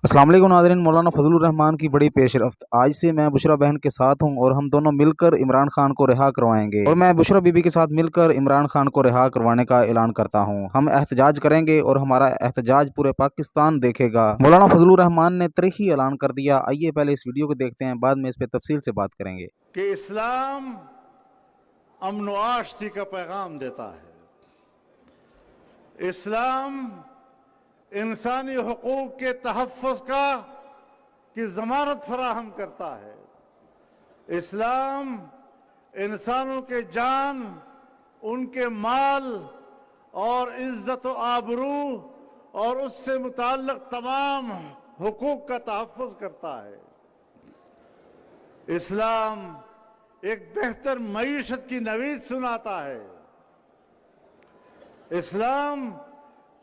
अस्सलाम वालेकुम नाज़रीन, मौलाना फजलुर रहमान की बड़ी पेशरफ्त। आज से मैं बुशरा बहन के साथ हूं और हम दोनों मिलकर इमरान खान को रिहा करवाएंगे और मैं बुशरा बीबी के साथ मिलकर इमरान खान को रिहा करवाने का ऐलान करता हूं। हम एहतजाज करेंगे और हमारा एहतजाज पूरे पाकिस्तान देखेगा। मौलाना फजलुर रहमान ने तरीखी ऐलान कर दिया। आइए पहले इस वीडियो को देखते हैं, बाद में इस पर तफसील से बात करेंगे। कि इस्लाम अमन व आशती का पैगाम देता है। इस्लाम इंसानी हुकूक के तहफ़्फ़ुज़ की ज़मानत फराहम करता है। इस्लाम इंसानों के जान, उनके माल और इज़्ज़त व आबरू और उससे मुताल्लिक़ तमाम हुकूक का तहफ़्फ़ुज़ करता है। इस्लाम एक बेहतर मईशत की नवीद सुनाता है। इस्लाम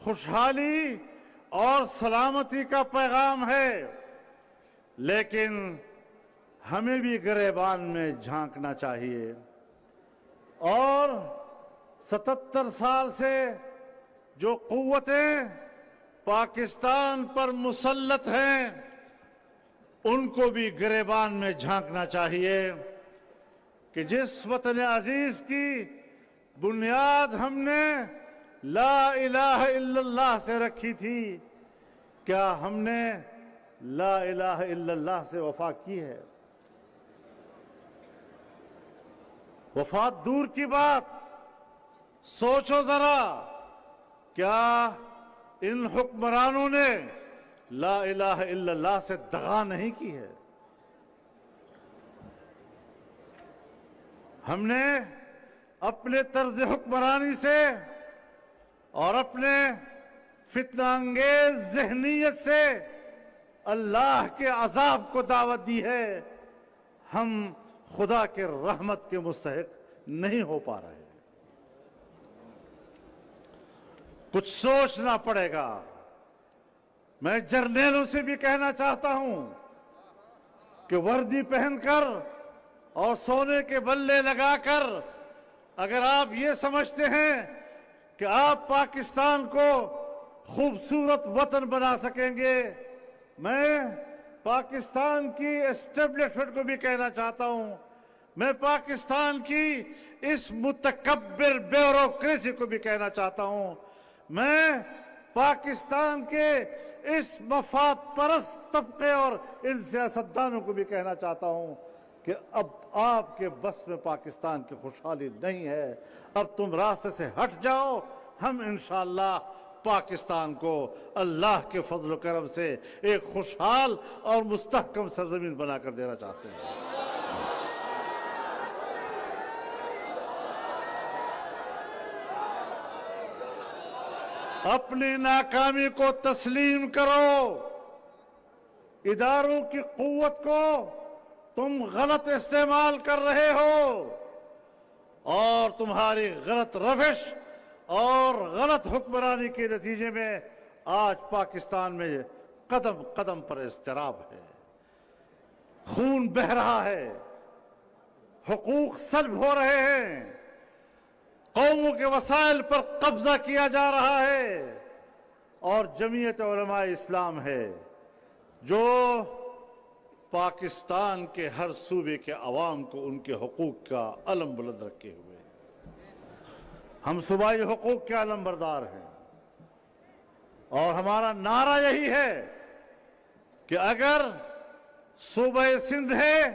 खुशहाली और सलामती का पैगाम है, लेकिन हमें भी गिरेबान में झांकना चाहिए और 77 साल से जो क़ुव्वतें पाकिस्तान पर मुसल्लत हैं उनको भी गिरेबान में झांकना चाहिए कि जिस वतन अजीज की बुनियाद हमने ला इलाहा इल्लल्लाह से रखी थी, क्या हमने ला इलाहा इल्लल्लाह से वफा की है? वफात दूर की बात, सोचो जरा, क्या इन हुक्मरानों ने ला इलाहा इल्लल्लाह से दगा नहीं की है? हमने अपने तर्ज हुक्मरानी से और अपने फितना अंगेज ज़हनीयत से अल्लाह के अजाब को दावत दी है। हम खुदा के रहमत के मुस्तहिक नहीं हो पा रहे। कुछ सोचना पड़ेगा। मैं जर्नेलों से भी कहना चाहता हूं कि वर्दी पहनकर और सोने के बल्ले लगाकर अगर आप ये समझते हैं कि आप पाकिस्तान को खूबसूरत वतन बना सकेंगे, मैं पाकिस्तान की एस्टेब्लिशमेंट को भी कहना चाहता हूं, मैं पाकिस्तान की इस मुतकब्बिर ब्यूरोक्रेसी को भी कहना चाहता हूं, मैं पाकिस्तान के इस मफाद परस्त तबके और इन सियासतदानों को भी कहना चाहता हूं कि अब आपके बस में पाकिस्तान की खुशहाली नहीं है। अब तुम रास्ते से हट जाओ। हम इंशाअल्लाह पाकिस्तान को अल्लाह के फजल करम से एक खुशहाल और मुस्तहकम सरजमीन बनाकर देना चाहते हैं। अपनी नाकामी को तस्लीम करो। इदारों की कुव्वत को तुम गलत इस्तेमाल कर रहे हो और तुम्हारी गलत रविश और गलत हुक्मरानी के नतीजे में आज पाकिस्तान में कदम कदम पर इज़्तिराब है, खून बह रहा है, हुकूक सल्ब हो रहे हैं, कौमों के वसाइल पर कब्जा किया जा रहा है और जमीयत उलमा इस्लाम है जो पाकिस्तान के हर सूबे के अवाम को उनके हुकूक का अलम बुलंद रखे हुए। हम सूबाई हुकूक के अलम बरदार हैं और हमारा नारा यही है कि अगर सूबे सिंध है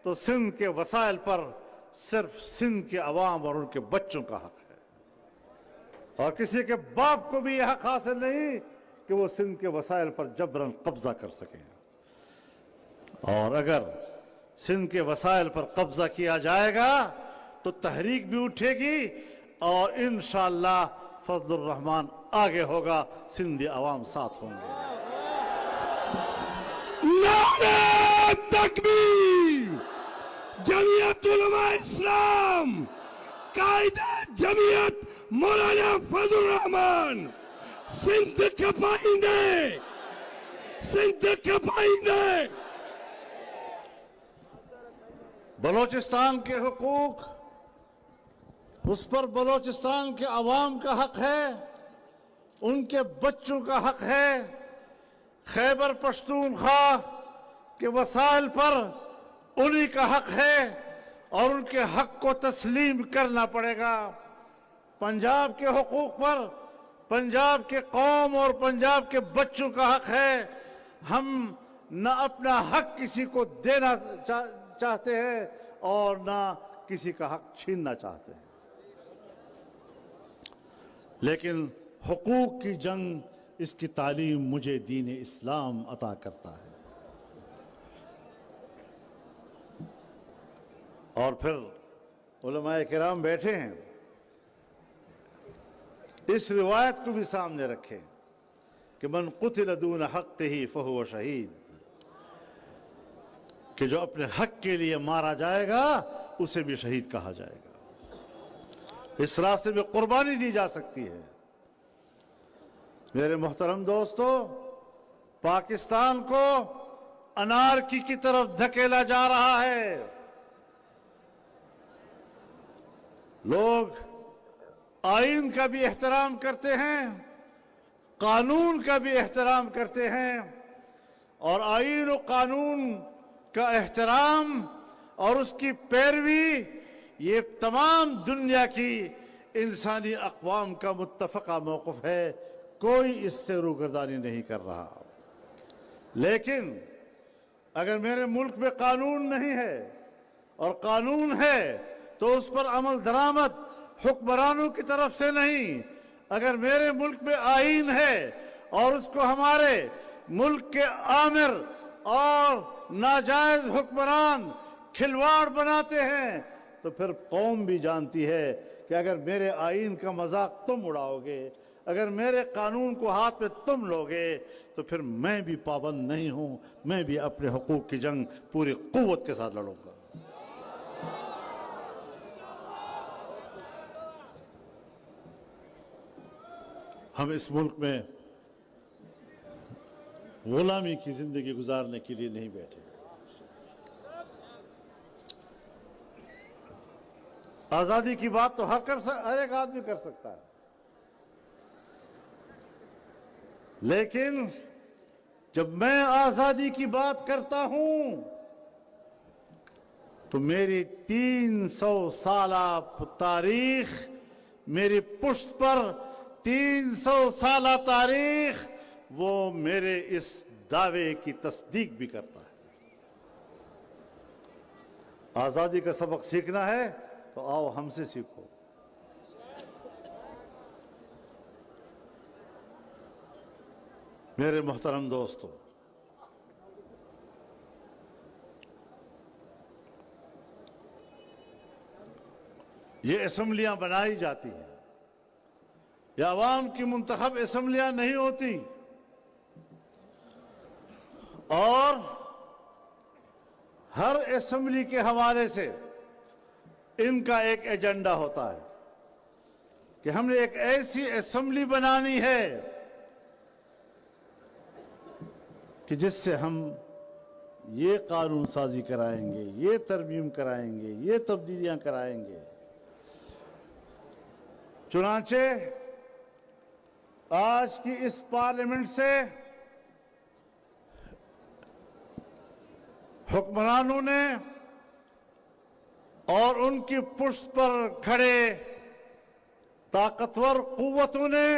तो सिंध के वसाइल पर सिर्फ सिंध के अवाम और उनके बच्चों का हक है और किसी के बाप को भी यह हक हासिल नहीं कि वो सिंध के वसाइल पर जबरन कब्जा कर सकें। और अगर सिंध के वसाइल पर कब्जा किया जाएगा तो तहरीक भी उठेगी और इंशाअल्लाह फजलुर रहमान आगे होगा, सिंधी अवाम साथ होंगे। नारे तकबीर! जमीयत उलमा इस्लाम, कायदे जमीयत मौलाना फजलुर रहमान, सिंध के पाइंदे, सिंध के पाइंदे। बलोचिस्तान के हुकूक, उस पर बलोचिस्तान के अवाम का हक है, उनके बच्चों का हक है खैबर पख्तूनख्वा के वसाइल पर उन्हीं का हक है और उनके हक को तस्लीम करना पड़ेगा। पंजाब के हुकूक पर पंजाब के कौम और पंजाब के बच्चों का हक है। हम न अपना हक किसी को देना चाहते हैं और न किसी का हक छीनना चाहते हैं, लेकिन हुकूक की जंग इसकी तालीम मुझे दीन इस्लाम अता करता है। और फिर उलमाए किराम बैठे हैं, इस रिवायत को भी सामने रखें कि मन कुतिल दून हक़्क़िही फहुव शहीद, कि जो अपने हक के लिए मारा जाएगा उसे भी शहीद कहा जाएगा। इस रास्ते में कुर्बानी दी जा सकती है। मेरे मोहतरम दोस्तों, पाकिस्तान को अनारकी की तरफ धकेला जा रहा है। लोग आईन का भी एहतराम करते हैं, कानून का भी एहतराम करते हैं, और आईन और कानून का एहतराम और उसकी पैरवी ये तमाम दुनिया की इंसानी अक़वाम का मुत्तफ़क़ा मौक़िफ़ है। कोई इससे रूगर्दानी नहीं कर रहा। लेकिन अगर मेरे मुल्क में कानून नहीं है और कानून है तो उस पर अमल दरामद हुक्मरानों की तरफ से नहीं, अगर मेरे मुल्क में आईन है और उसको हमारे मुल्क के आमिर और नाजायज हुक्मरान खिलवाड़ बनाते हैं तो फिर कौम भी जानती है कि अगर मेरे आईन का मजाक तुम उड़ाओगे, अगर मेरे कानून को हाथ में तुम लोगे तो फिर मैं भी पाबंद नहीं हूं, मैं भी अपने हुकूक की जंग पूरी कुव्वत के साथ लड़ूंगा। हम इस मुल्क में गुलामी की जिंदगी गुजारने के लिए नहीं बैठे। आजादी की बात तो हर एक आदमी कर सकता है, लेकिन जब मैं आजादी की बात करता हूं तो मेरी 300 साला तारीख, मेरी पुश्त पर 300 साला तारीख, वो मेरे इस दावे की तस्दीक भी करता है। आजादी का सबक सीखना है तो आओ हमसे सीखो। मेरे मोहतरम दोस्तों, ये असेंबलियां बनाई जाती हैं, ये अवाम की मुंतखब असेंबलियां नहीं होती, और हर असेंबली के हवाले से इनका एक एजेंडा होता है कि हमने एक ऐसी असेंबली बनानी है कि जिससे हम ये कानून साजी कराएंगे, ये तरमीम कराएंगे, ये तब्दीलियां कराएंगे। चुनांचे आज की इस पार्लियामेंट से हुक्मरानों ने और उनकी पुष्ट पर खड़े ताकतवर कुव्वतों ने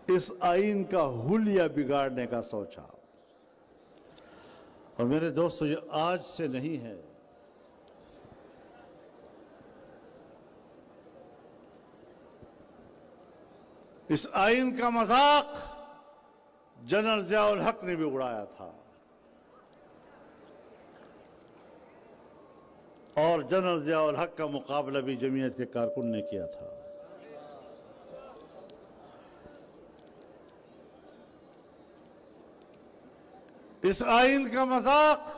इस आईन का हुलिया बिगाड़ने का सोचा। और मेरे दोस्तों, ये आज से नहीं है, इस आईन का मजाक जनरल ज़ियाउल हक ने भी उड़ाया था, और जनरल ज़ियाउल हक का मुकाबला भी जमीयत के कारकुन ने किया था। इस आईन का मजाक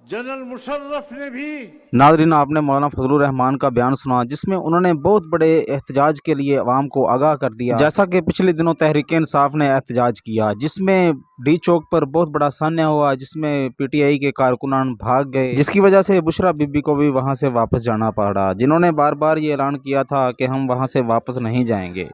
जनरल मुशर्रफ ने भी। नाज़रीन, आपने मौलाना फजलुर रहमान का बयान सुना जिसमें उन्होंने बहुत बड़े एहतजाज के लिए अवाम को आगाह कर दिया। जैसा कि पिछले दिनों तहरीक इंसाफ ने एहतजाज किया जिसमें डी चौक पर बहुत बड़ा सान्या हुआ, जिसमें पीटीआई के कारकुनान भाग गए, जिसकी वजह से बुशरा बीबी को भी वहां से वापस जाना पड़ा, जिन्होंने बार बार ये ऐलान किया था कि हम वहां से वापस नहीं जाएंगे।